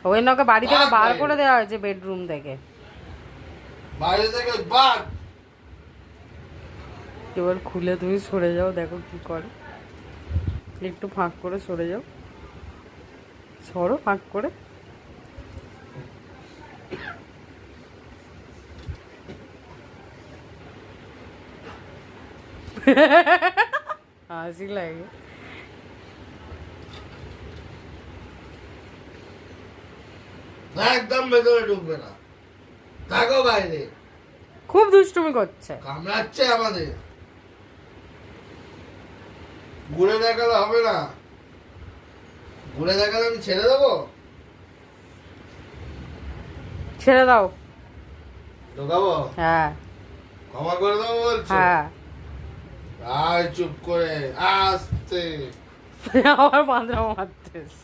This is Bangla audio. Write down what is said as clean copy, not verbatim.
ওই ওকে বাড়ি থেকে বার করে দেওয়া হয়েছে, বেডরুম থেকে। বাইরে থেকে বাঘ। এবার খুলে তুমি সরে যাও, দেখো কি করে। একটু ফাঁক করে সরে যাও, সরো ফাঁক করে। হাসি লাগে। একদম ভেতরে ঢুকবে না, থাকো বাইরে। খুব দুষ্টুমি করছে, কামড়াচ্ছে আমাদের। ঘুরে দেখালে হবে না, ঘুরে দেখালে আমি ছেড়ে দেবো। ছেড়ে দাও। ঢোকাবো? হ্যাঁ ক্ষমা করে দেবো বলছো? হ্যাঁ। আয় চুপ করে, আস্তে। আবার বাঁধা মারতেস।